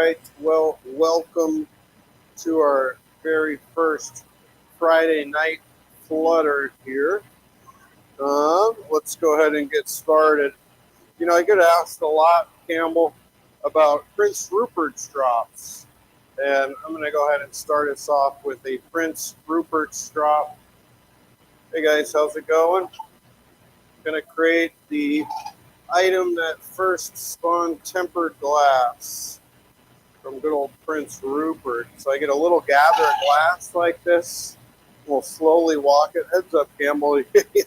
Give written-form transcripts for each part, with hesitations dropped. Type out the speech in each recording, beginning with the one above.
right, well, welcome to our very first Friday night Flutter here. Let's go ahead and get started. You know, I get asked a lot, Campbell, about Prince Rupert's drops. And I'm going to go ahead and start us off with a Prince Rupert's drop. Hey guys, how's it going? I'm going to create the item that first spawned tempered glass from good old Prince Rupert. So I get a little gather of glass like this. We'll slowly walk it. Heads up, Campbell. Yeah, you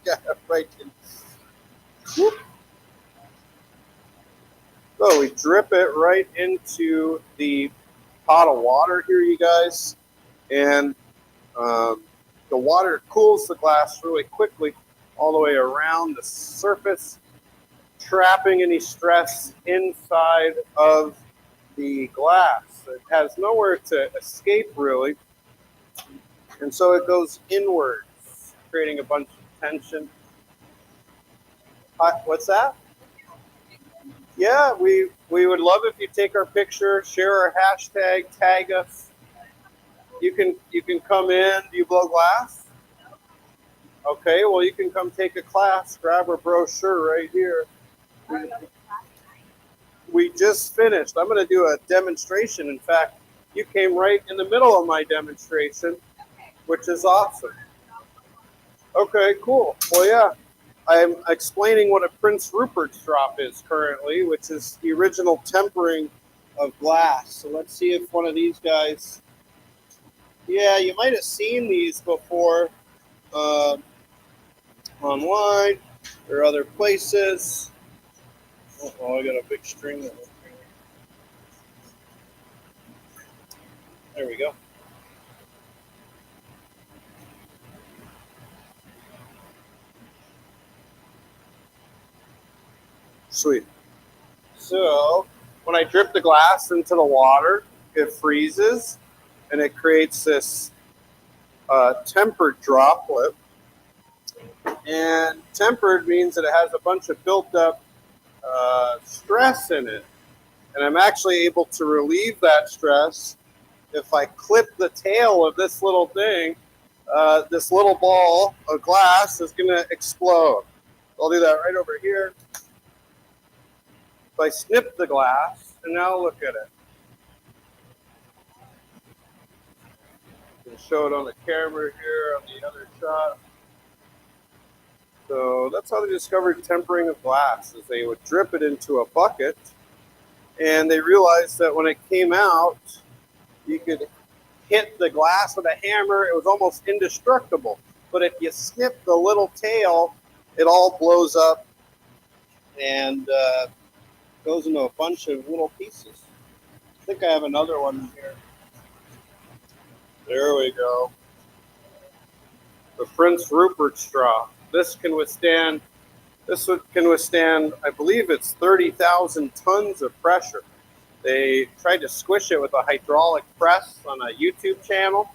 got it right in. Whoop. So we drip it right into the pot of water here, you guys. And the water cools the glass really quickly all the way around the surface, trapping any stress inside of the glass. It has nowhere to escape, really. And so it goes inwards, creating a bunch of tension. What's that? Yeah, we would love if you take our picture, share our hashtag, tag us. You can come in. Do you blow glass? Okay, well, you can come take a class. Grab our brochure right here. We just finished. I'm going to do a demonstration. In fact, you came right in the middle of my demonstration, which is awesome. Okay, cool. Well, yeah, I'm explaining what a Prince Rupert's drop is currently, which is the original tempering of glass. So let's see if one of these guys... Yeah, you might have seen these before online or other places. Oh, I got a big string. There we go. Sweet. So when I drip the glass into the water, it freezes and it creates this tempered droplet. And tempered means that it has a bunch of built up stress in it. And I'm actually able to relieve that stress if I clip the tail of this little thing. This little ball of glass is going to explode. I'll do that right over here. So I snip the glass, and now look at it. You can show it on the camera here on the other shot. So that's how they discovered tempering of glass, is they would drip it into a bucket, and they realized that when it came out, you could hit the glass with a hammer. It was almost indestructible. But if you snip the little tail, it all blows up and goes into a bunch of little pieces. I think I have another one here. There we go. The Prince Rupert straw. This can withstand, I believe it's 30,000 tons of pressure. They tried to squish it with a hydraulic press on a YouTube channel,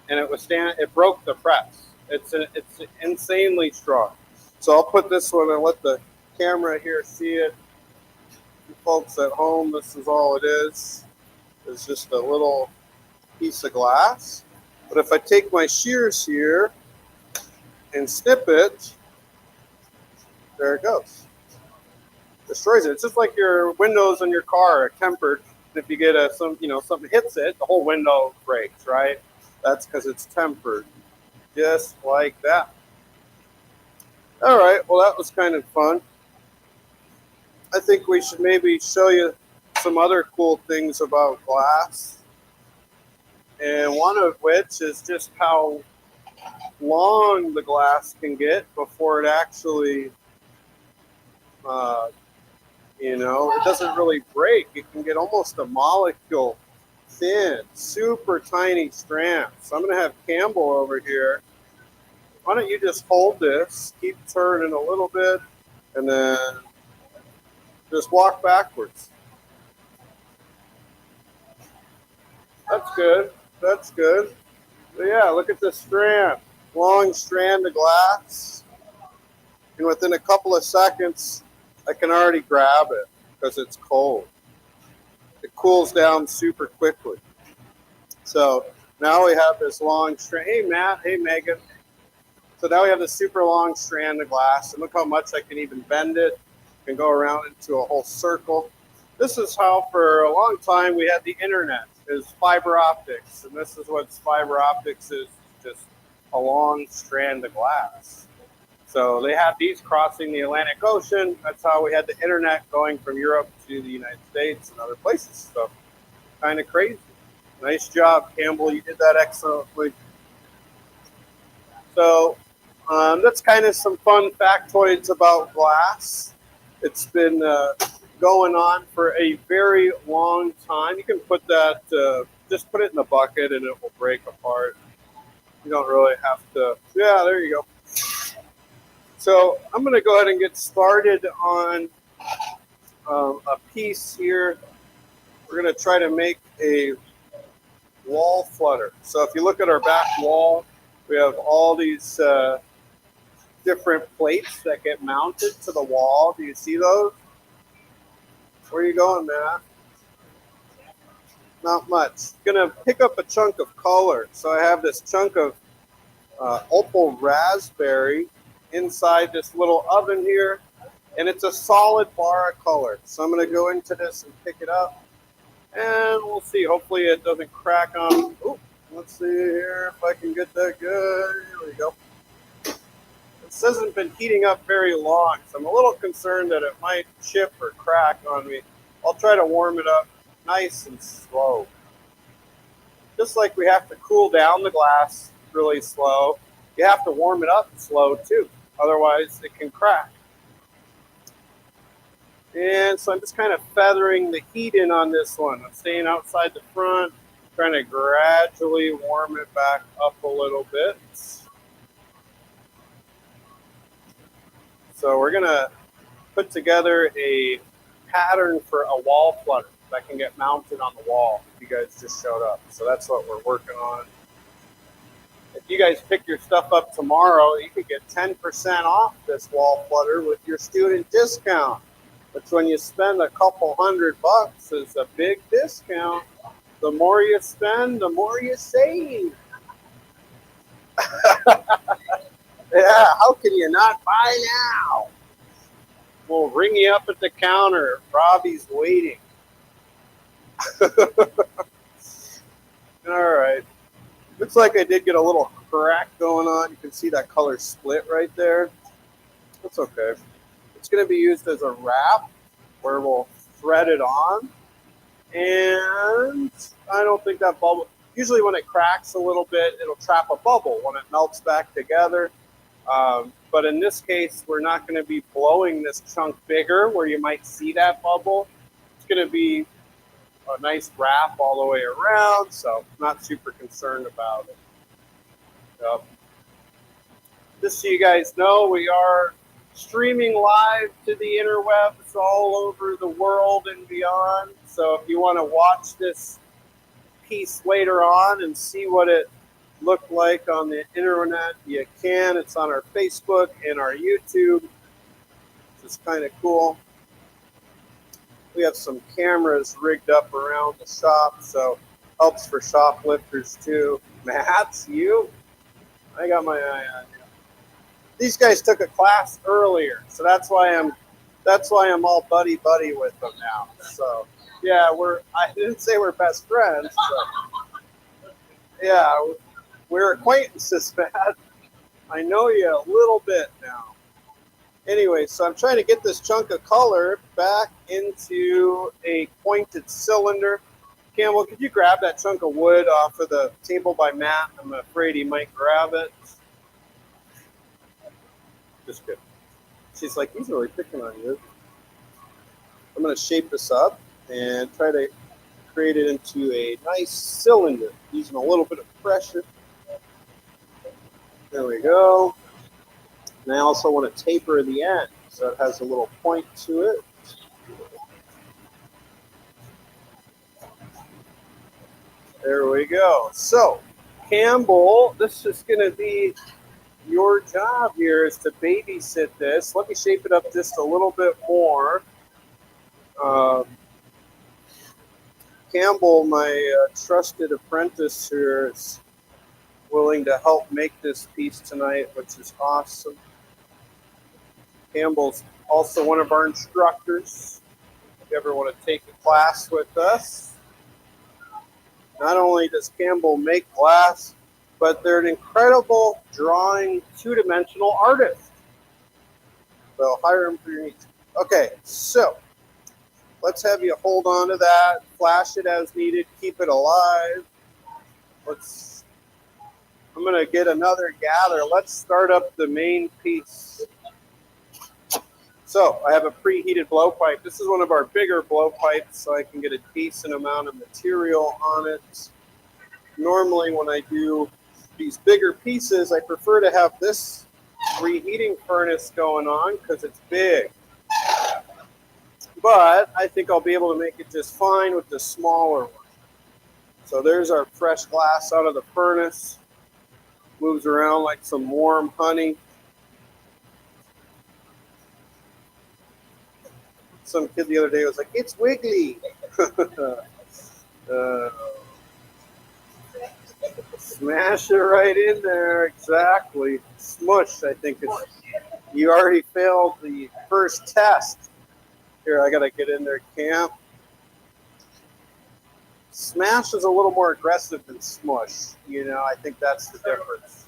and it broke the press. It's insanely strong. So I'll put this one and let the camera here see it. You folks at home, this is all it is. It's just a little piece of glass. But if I take my shears here and snip it, there it goes. Destroys it. It's just like your windows on your car are tempered. If you get something hits it, the whole window breaks, right? That's because it's tempered, just like that. All right. Well, that was kind of fun. I think we should maybe show you some other cool things about glass, and one of which is just how long the glass can get before it actually it doesn't really break. It can get almost a molecule thin, super tiny strands. So I'm going to have Campbell over here. Why don't you just hold this, keep turning a little bit, and then just walk backwards. That's good. That's good. So yeah, look at this strand. Long strand of glass. And within a couple of seconds, I can already grab it because it's cold. it cools down super quickly. So now we have this long strand. Hey, Matt. Hey, Megan. So now we have this super long strand of glass, and look how much I can even bend it. I can go around into a whole circle. This is how, for a long time, we had the internet, is fiber optics, and this is what fiber optics is, just a long strand of glass. So they had these crossing the Atlantic Ocean. That's how we had the internet going from Europe to the United States and other places. So kind of crazy. Nice job, Campbell. You did that excellently. So that's kind of some fun factoids about glass. It's been going on for a very long time. You can put that, just put it in a bucket and it will break apart. You don't really have to, yeah, there you go. So I'm going to go ahead and get started on a piece here. We're going to try to make a wall flutter. So if you look at our back wall, we have all these different plates that get mounted to the wall. Do you see those? Where are you going, man? Not much. Gonna pick up a chunk of color. So I have this chunk of opal raspberry inside this little oven here, and it's a solid bar of color. So I'm gonna go into this and pick it up, and we'll see. Hopefully it doesn't crack on. Ooh, let's see here if I can get that good. Here we go. This hasn't been heating up very long, so I'm a little concerned that it might chip or crack on me. I'll try to warm it up nice and slow. Just like we have to cool down the glass really slow, you have to warm it up slow too. Otherwise, it can crack. And so I'm just kind of feathering the heat in on this one. I'm staying outside the front, trying to gradually warm it back up a little bit. So we're going to put together a pattern for a wall flutter that can get mounted on the wall if you guys just showed up. So that's what we're working on. If you guys pick your stuff up tomorrow, you could get 10% off this wall flutter with your student discount, which when you spend a couple $100 is a big discount. The more you spend, the more you save. Yeah, how can you not buy now? We'll ring you up at the counter. Robbie's waiting. All right. Looks like I did get a little crack going on. You can see that color split right there. That's okay. It's going to be used as a wrap where we'll thread it on. And I don't think that bubble, usually when it cracks a little bit, it'll trap a bubble when it melts back together. But in this case, we're not going to be blowing this chunk bigger where you might see that bubble. It's going to be a nice wrap all the way around, so not super concerned about it. Yep. Just so you guys know, we are streaming live to the interwebs all over the world and beyond. So if you want to watch this piece later on and see what it looked like on the internet, you can. It's on our Facebook and our YouTube, which is kind of cool. We have some cameras rigged up around the shop, so helps for shoplifters too. Matt, you? I got my eye on you. These guys took a class earlier, so that's why I'm all buddy with them now. So yeah, I didn't say we're best friends, but yeah, we're acquaintances, Matt. I know you a little bit now. Anyway, so I'm trying to get this chunk of color back into a pointed cylinder. Campbell, could you grab that chunk of wood off of the table by Matt? I'm afraid he might grab it. Just kidding. She's like, he's really picking on you. I'm going to shape this up and try to create it into a nice cylinder using a little bit of pressure. There we go. And I also want to taper the end so it has a little point to it. There we go. So, Campbell, this is going to be your job here is to babysit this. Let me shape it up just a little bit more. Campbell, my trusted apprentice here, is willing to help make this piece tonight, which is awesome. Campbell's also one of our instructors. If you ever want to take a class with us. Not only does Campbell make glass, but they're an incredible drawing, two-dimensional artist. So hire him for your needs. Okay, so let's have you hold on to that, flash it as needed, keep it alive. I'm going to get another gather. Let's start up the main piece. So I have a preheated blowpipe. This is one of our bigger blowpipes, so I can get a decent amount of material on it. Normally when I do these bigger pieces, I prefer to have this reheating furnace going on because it's big. But I think I'll be able to make it just fine with the smaller one. So there's our fresh glass out of the furnace. Moves around like some warm honey. Some kid the other day was like, "It's wiggly." Smash it right in there. Exactly. Smush, I think it's. You already failed the first test. Here, I got to get in there, Camp. Smash is a little more aggressive than smush. You know, I think that's the difference.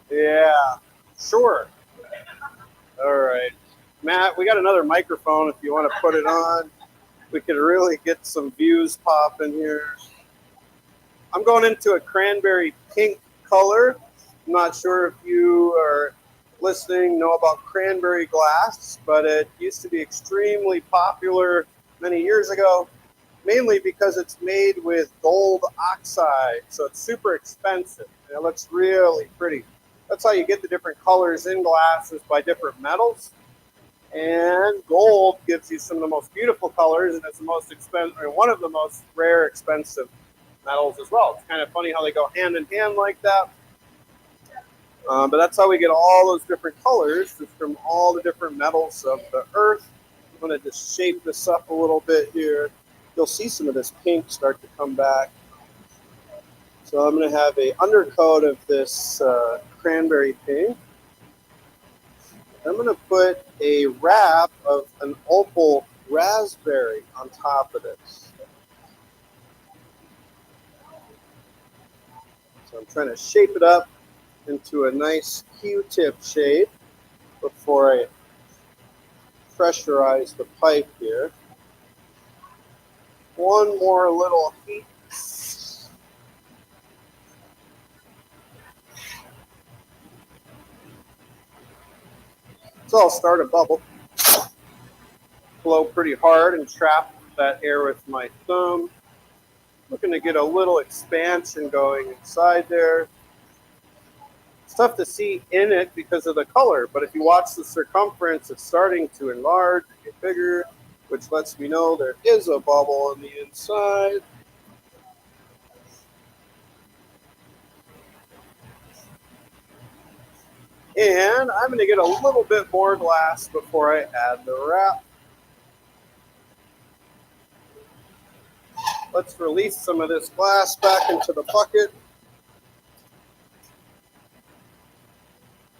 Yeah, sure. All right. Matt, we got another microphone if you want to put it on. We could really get some views popping here. I'm going into a cranberry pink color. I'm not sure if you are listening know about cranberry glass, but it used to be extremely popular many years ago, mainly because it's made with gold oxide, so it's super expensive, and it looks really pretty. That's how you get the different colors in glasses, by different metals. And gold gives you some of the most beautiful colors, and it's the most expensive, or one of the most rare, expensive metals as well. It's kind of funny how they go hand in hand like that. But that's how we get all those different colors, just from all the different metals of the earth. I'm going to just shape this up a little bit here. You'll see some of this pink start to come back. So I'm going to have an undercoat of this cranberry pink. I'm going to put a wrap of an opal raspberry on top of this. So I'm trying to shape it up into a nice Q-tip shape before I pressurize the pipe here. One more little heat. So I'll start a bubble, blow pretty hard and trap that air with my thumb. Looking to get a little expansion going inside there. It's tough to see in it because of the color, but if you watch the circumference, it's starting to enlarge and get bigger, which lets me know there is a bubble on the inside. And I'm going to get a little bit more glass before I add the wrap. Let's release some of this glass back into the bucket.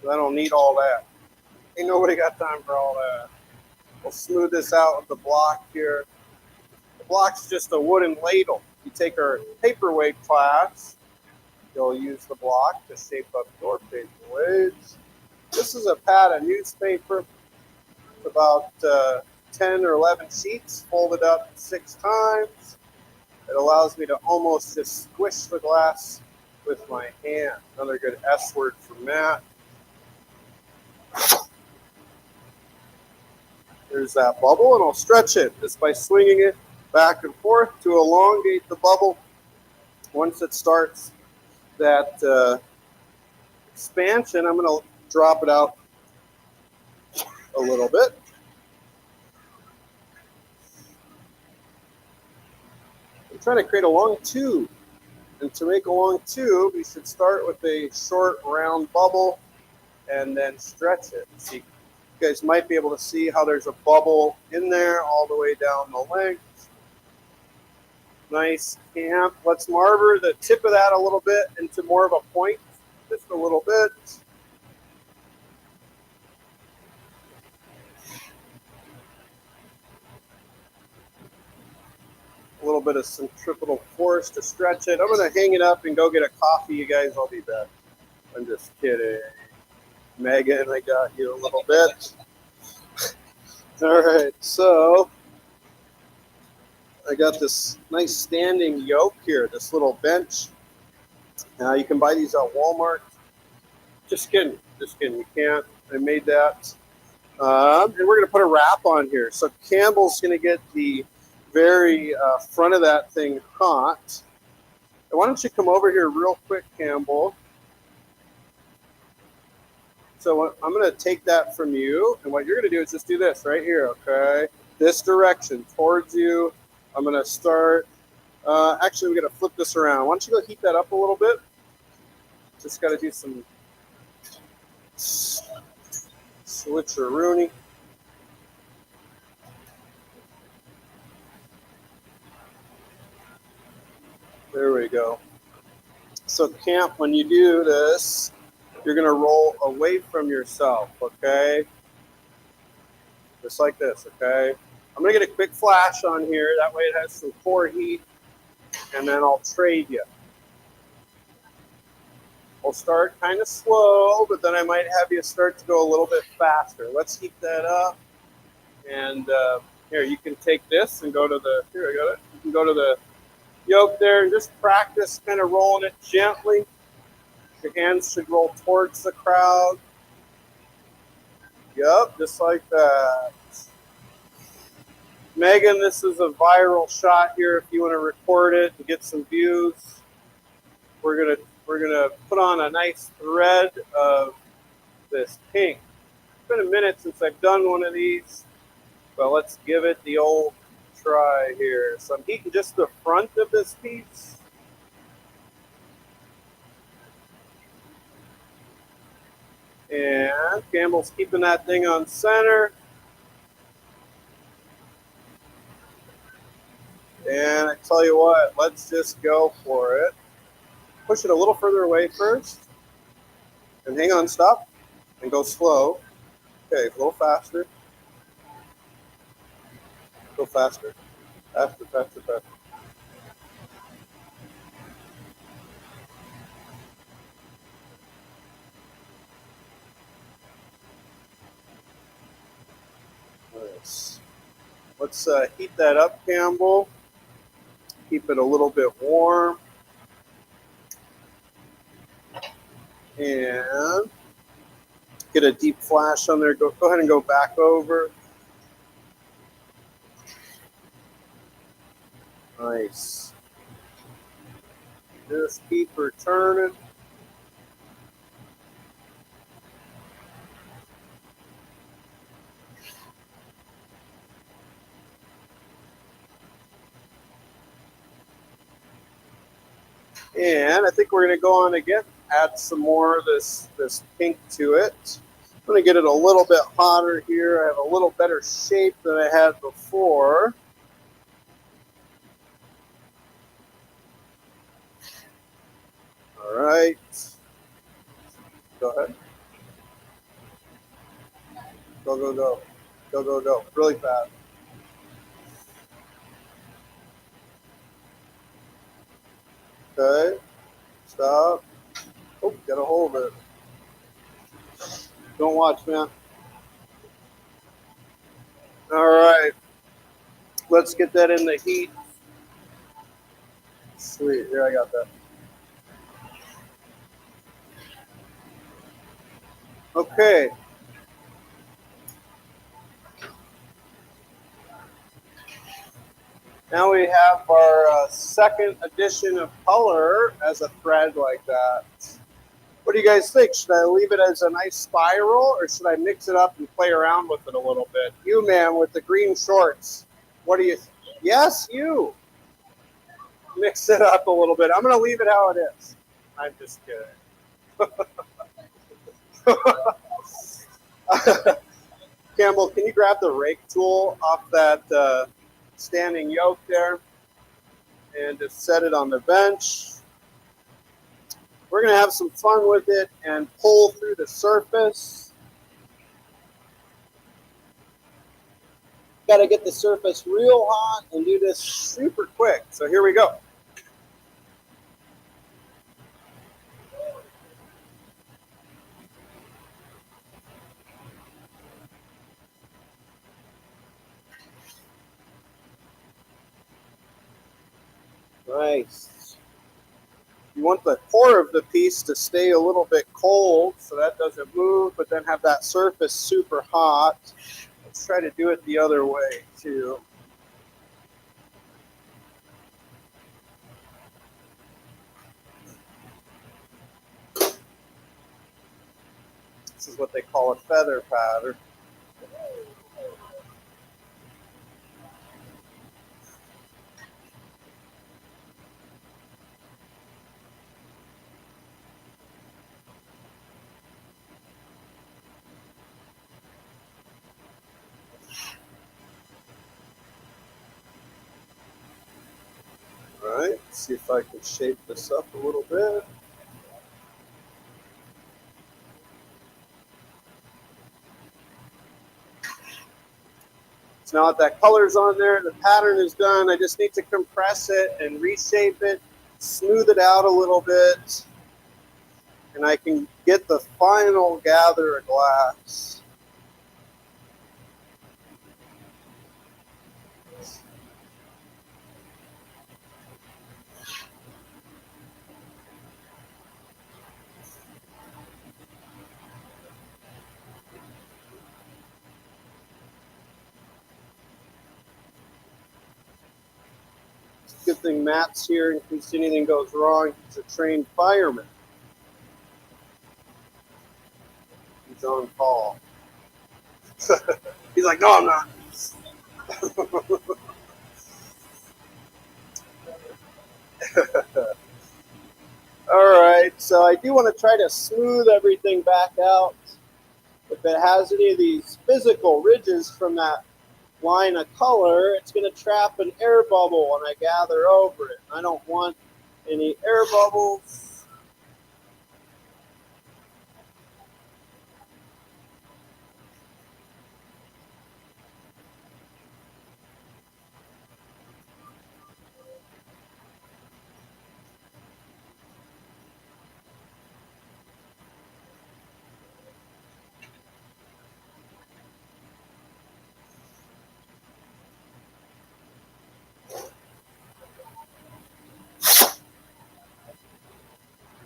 I don't need all that. Ain't nobody got time for all that. We'll smooth this out with the block here. The block's just a wooden ladle. You take our paperweight class, you'll use the block to shape up your paperweights. This is a pad of newspaper. It's about 10 or 11 sheets folded up 6 times. It allows me to almost just squish the glass with my hand. Another good S word for Matt. There's that bubble, and I'll stretch it just by swinging it back and forth to elongate the bubble. Once it starts that expansion, I'm going to drop it out a little bit. I'm trying to create a long tube. And to make a long tube, you should start with a short round bubble and then stretch it. See, you guys might be able to see how there's a bubble in there all the way down the length. Nice camp. Let's marber the tip of that a little bit into more of a point, just a little bit. A little bit of centripetal force to stretch it. I'm going to hang it up and go get a coffee, you guys. I'll be back. I'm just kidding. Megan, I got you a little bit. All right, so I got this nice standing yoke here, this little bench. Now you can buy these at Walmart. Just kidding, you can't. I made that. And we're going to put a wrap on here. So Campbell's going to get the very front of that thing hot. And why don't you come over here real quick, Campbell? So I'm going to take that from you, and what you're going to do is just do this right here, okay? This direction towards you. I'm going to start. Actually, we're going to flip this around. Why don't you go heat that up a little bit? Just got to do some switcheroonie. There we go. So, Camp, when you do this, you're going to roll away from yourself, okay? Just like this, okay? I'm going to get a quick flash on here. That way it has some core heat, and then I'll trade you. We'll start kind of slow, but then I might have you start to go a little bit faster. Let's heat that up. And here, you can take this and go to the, here I got it. You can go to the yoke there and just practice kind of rolling it gently. Your hands should roll towards the crowd. Yep, just like that. Megan, this is a viral shot here. If you want to record it and get some views, we're gonna put on a nice thread of this pink. It's been a minute since I've done one of these, but let's give it the old try here. So I'm heating just the front of this piece. And Campbell's keeping that thing on center. And I tell you what, let's just go for it. Push it a little further away first. And hang on, stop. And go slow. Okay, a little faster. Go faster. Faster, faster, faster. Nice. Let's heat that up, Campbell. Keep it a little bit warm. And get a deep flash on there. Go ahead and go back over. Nice. Just keep her turning. And I think we're going to go on again, add some more of this pink to it. I'm going to get it a little bit hotter here. I have a little better shape than I had before. All right. Go ahead. Go, go, go. Go, go, go. Really fast. Okay. Stop. Oh, got a hold of it. Don't watch, man. All right. Let's get that in the heat. Sweet. Here, I got that. Okay. Now we have our second edition of color as a thread like that. What do you guys think? Should I leave it as a nice spiral, or should I mix it up and play around with it a little bit? You, man, with the green shorts. What do you? Yes, you. Mix it up a little bit. I'm going to leave it how it is. I'm just kidding. Campbell, can you grab the rake tool off that standing yoke there? and just set it on the bench. We're going to have some fun with it and pull through the surface. Got to get the surface real hot and do this super quick. So here we go. Nice. You want the core of the piece to stay a little bit cold so that doesn't move, but then have that surface super hot. Let's try to do it the other way too. This is what they call a feather pattern. All right, see if I can shape this up a little bit. So now that color's on there, the pattern is done. I just need to compress it and reshape it, smooth it out a little bit, and I can get the final gather of glass. Good thing Matt's here in case anything goes wrong. He's a trained fireman. He's on call. He's like, no, I'm not. All right, so I do want to try to smooth everything back out. If it has any of these physical ridges from that line of color, it's going to trap an air bubble when I gather over it. I don't want any air bubbles.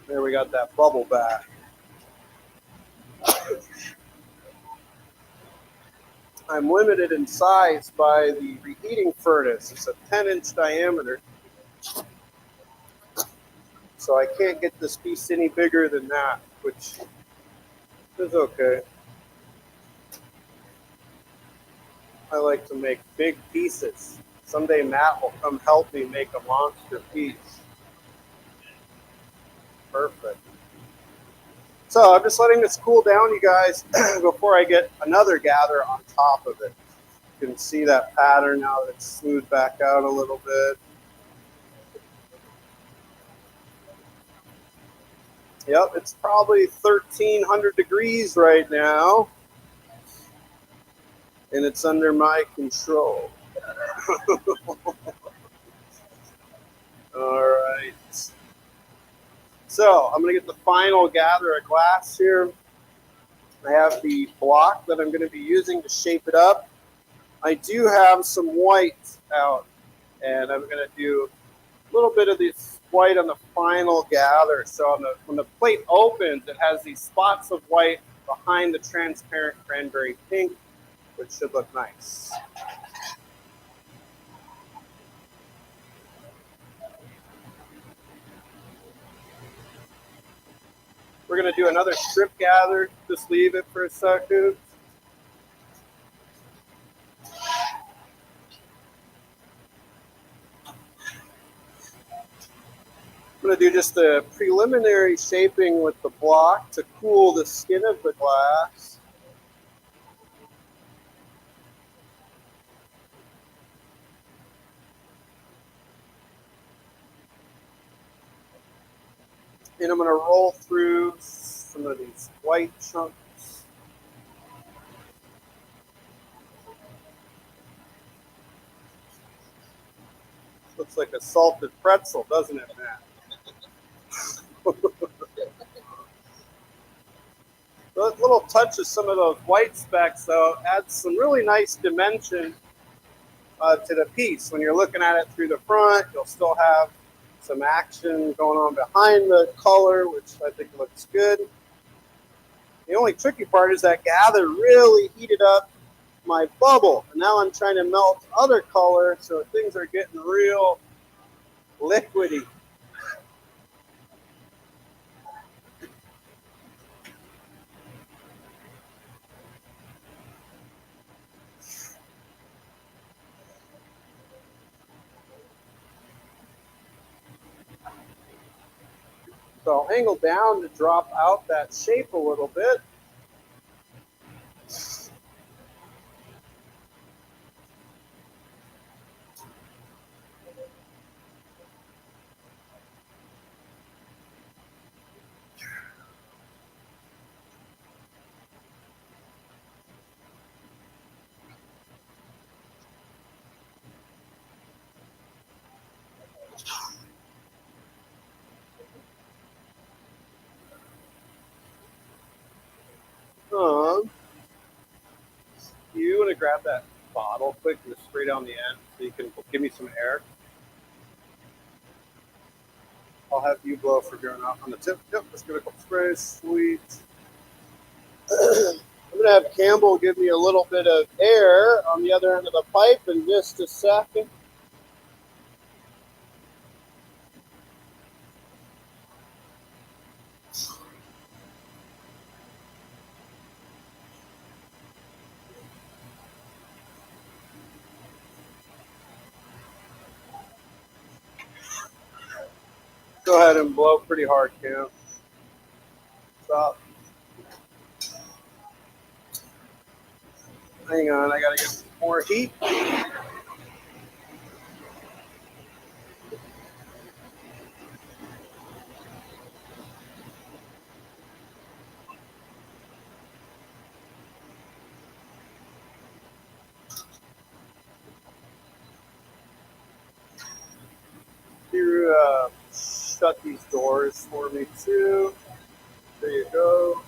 There, we got that bubble back. I'm limited in size by the reheating furnace. It's a 10-inch diameter. So I can't get this piece any bigger than that, which is okay. I like to make big pieces. Someday Matt will come help me make a monster piece. Perfect. So I'm just letting this cool down, you guys, before I get another gather on top of it. You can see that pattern now that it's smoothed back out a little bit. Yep, it's probably 1,300 degrees right now, and it's under my control. All right. So I'm going to get the final gather of glass here. I have the block that I'm going to be using to shape it up. I do have some white out, and I'm going to do a little bit of this white on the final gather. So when the plate opens, it has these spots of white behind the transparent cranberry pink, which should look nice. We're going to do another strip gather. Just leave it for a second. I'm going to do just a preliminary shaping with the block to cool the skin of the glass. And I'm going to roll through some of these white chunks. Looks like a salted pretzel, doesn't it, Matt? Those little touches, some of those white specks, though, adds some really nice dimension to the piece. When you're looking at it through the front, you'll still have some action going on behind the color, which I think looks good. The only tricky part is that gather really heated up my bubble. And now I'm trying to melt other color, so things are getting real liquidy. So I'll angle down to drop out that shape a little bit. You want to grab that bottle quick and just spray down the end so you can give me some air. I'll have you blow for going off on the tip. Yep, just give it a couple sprays. Sweet. I'm going to have Campbell give me a little bit of air on the other end of the pipe in just a second. Go ahead and blow pretty hard, Cam. Stop. Hang on, I gotta get some more heat. You shut these doors for me too. There you go.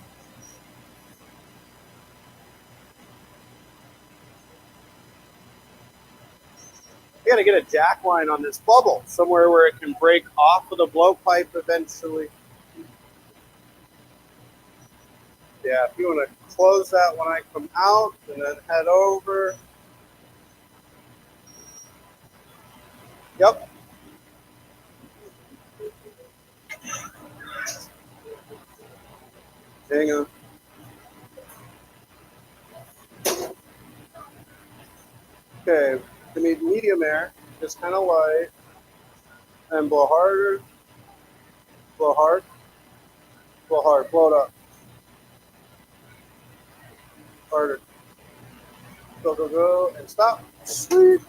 I gotta get a jack line on this bubble somewhere where it can break off of the blowpipe eventually. Yeah, if you want to close that when I come out and then head over. Yep. Hang on. Okay, we need medium air, just kind of light, and blow harder, blow hard, blow hard, blow it up. Harder. Go, go, go, and stop. Sweet.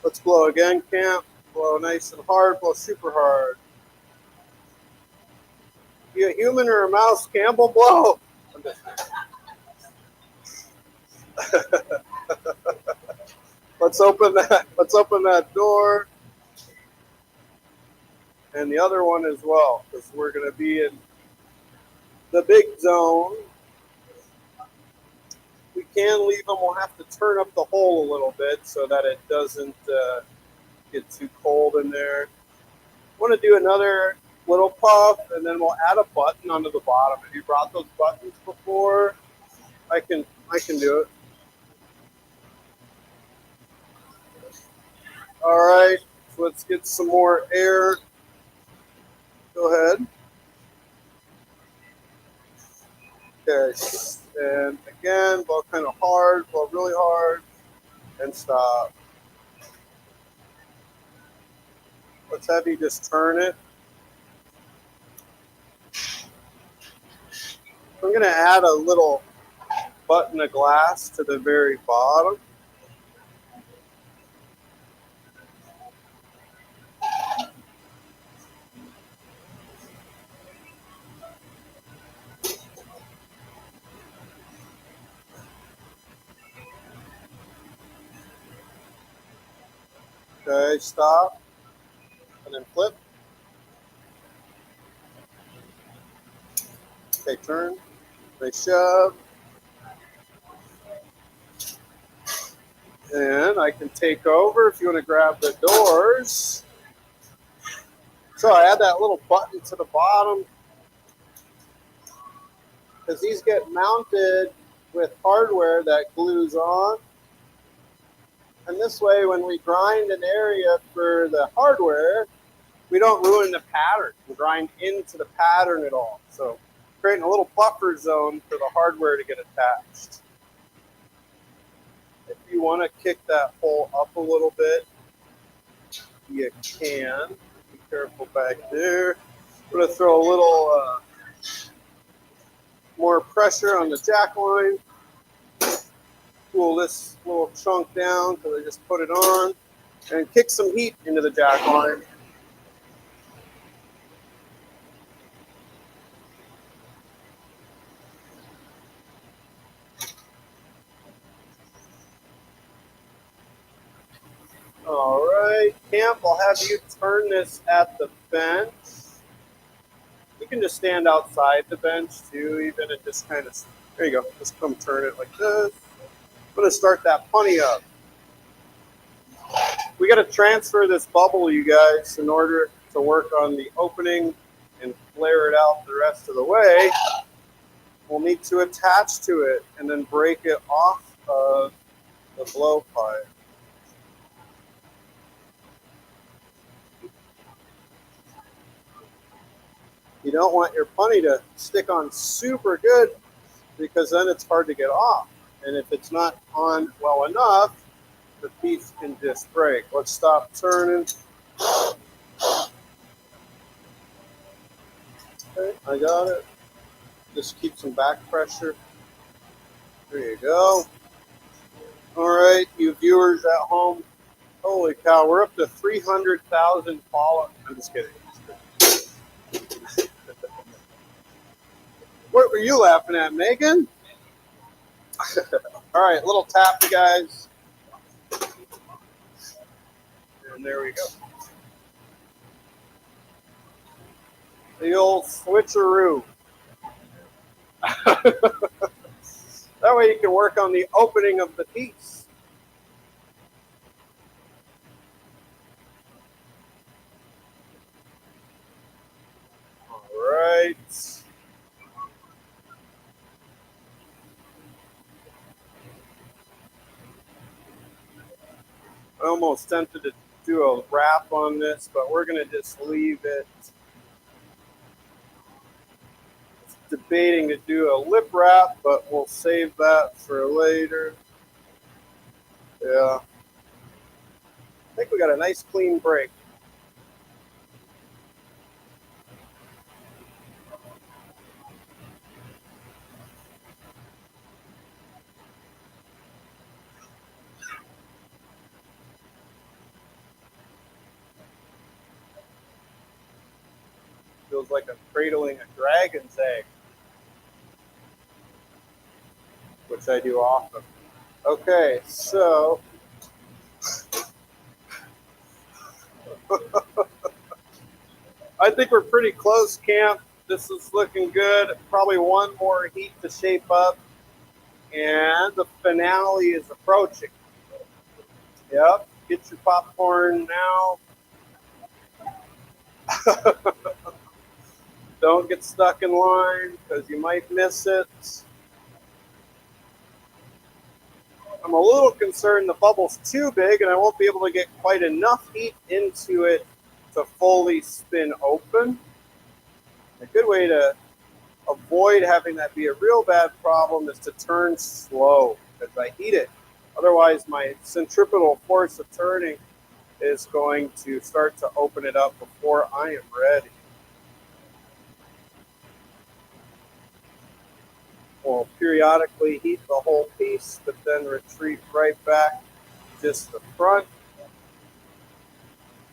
Let's blow again, Camp. Blow nice and hard, blow super hard. You a human or a mouse, Campbell? Blow. Let's open that door. And the other one as well, because we're going to be in the big zone. We can leave them. We'll have to turn up the hole a little bit so that it doesn't get too cold in there. I want to do another little puff, and then we'll add a button onto the bottom. Have you brought those buttons before? I can do it. All right, so let's get some more air. Go ahead. Okay, and again, blow kind of hard, blow really hard, and stop. Let's have you just turn it. I'm going to add a little button of glass to the very bottom. Okay, stop, and then flip. Okay, turn, they shove, and I can take over if you want to grab the doors. So I add that little button to the bottom because these get mounted with hardware that glues on. And this way, when we grind an area for the hardware, we don't ruin the pattern. We grind into the pattern at all. So creating a little buffer zone for the hardware to get attached. If you want to kick that hole up a little bit, you can. Be careful back there. I'm going to throw a little more pressure on the jack line. Pull this little chunk down because I just put it on. And kick some heat into the jack line. All right, Camp, I'll have you turn this at the bench. You can just stand outside the bench too, even, and just kind of, there you go, just come turn it like this. I'm going to start that punny up. We got to transfer this bubble, you guys, in order to work on the opening and flare it out the rest of the way. We'll need to attach to it and then break it off of the blowpipe. You don't want your punny to stick on super good because then it's hard to get off. And if it's not on well enough, the piece can just break. Let's stop turning. Okay, I got it. Just keep some back pressure. There you go. All right, you viewers at home. Holy cow, we're up to 300,000 followers. I'm just kidding. What were you laughing at, Megan? All right, little tap, you guys. And there we go. The old switcheroo. That way you can work on the opening of the piece. All right. I'm almost tempted to do a wrap on this, but we're going to just leave it. Debating to do a lip wrap, but we'll save that for later. Yeah. I think we got a nice clean break. Feels like I'm cradling a dragon's egg, which I do often. Okay, so I think we're pretty close, Camp. This is looking good. Probably one more heat to shape up, and the finale is approaching. Yep, get your popcorn now. Don't get stuck in line because you might miss it. I'm a little concerned the bubble's too big and I won't be able to get quite enough heat into it to fully spin open. A good way to avoid having that be a real bad problem is to turn slow as I heat it. Otherwise, my centripetal force of turning is going to start to open it up before I am ready. We'll periodically heat the whole piece, but then retreat right back just the front.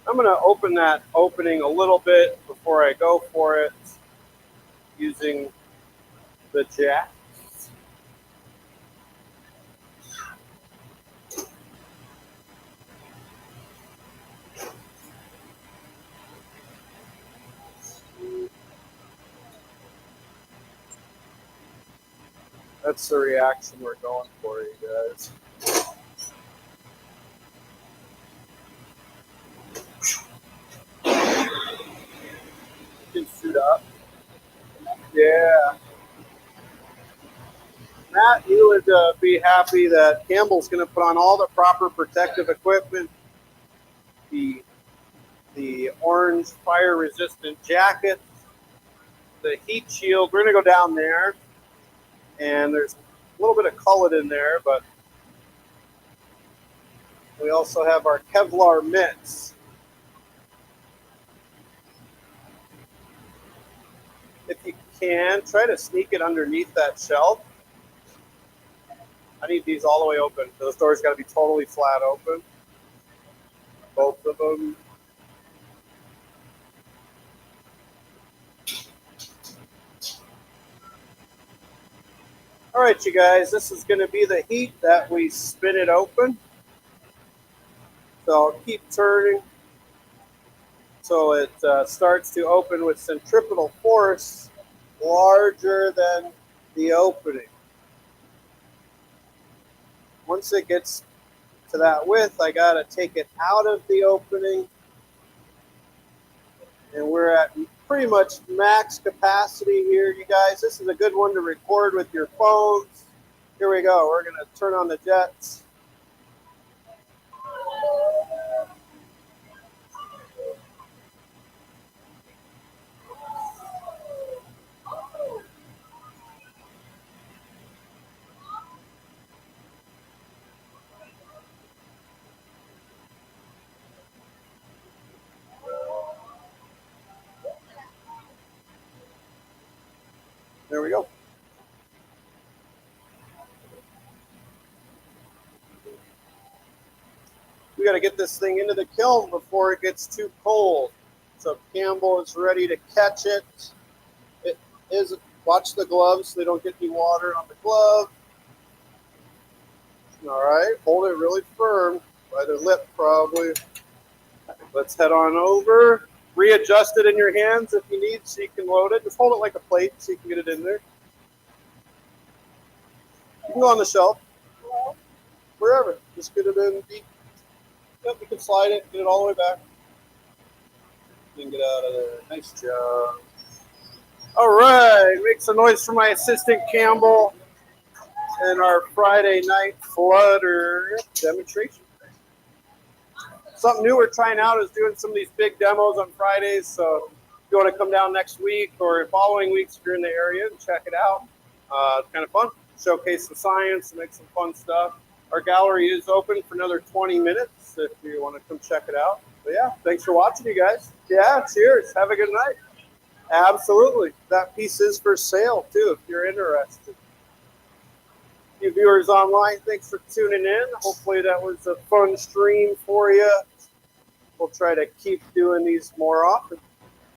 I'm going to open that opening a little bit before I go for it using the jack. That's the reaction we're going for, you guys. You can suit up. Yeah. Matt, you would be happy that Campbell's going to put on all the proper protective equipment, the orange fire-resistant jacket, the heat shield. We're going to go down there, and there's a little bit of cullet in there, but we also have our Kevlar mitts. If you can, try to sneak it underneath that shelf. I need these all the way open. Those doors got to be totally flat open. Both of them. All right, you guys, this is going to be the heat that we spin it open. So I'll keep turning so it starts to open with centripetal force larger than the opening. Once it gets to that width, I got to take it out of the opening. And we're at pretty much max capacity here, you guys. This is a good one to record with your phones. Here we go. We're going to turn on the jets. There we go. We got to get this thing into the kiln before it gets too cold. So Campbell is ready to catch it. It is, watch the gloves so they don't get any water on the glove. All right, hold it really firm by the lip probably. Let's head on over. Readjust it in your hands if you need so you can load it. Just hold it like a plate so you can get it in there. You can go on the shelf. Wherever. Just get it in deep. Yep, you can slide it, get it all the way back. You can get out of there. Nice job. All right, make some noise for my assistant Campbell and our Friday night Flutter demonstration. Something new we're trying out is doing some of these big demos on Fridays. So if you want to come down next week or following weeks if you're in the area and check it out, it's kind of fun. Showcase some science and make some fun stuff. Our gallery is open for another 20 minutes if you want to come check it out. But yeah, thanks for watching, you guys. Yeah, cheers. Have a good night. Absolutely. That piece is for sale, too, if you're interested. You viewers online, thanks for tuning in. Hopefully that was a fun stream for you. We'll try to keep doing these more often.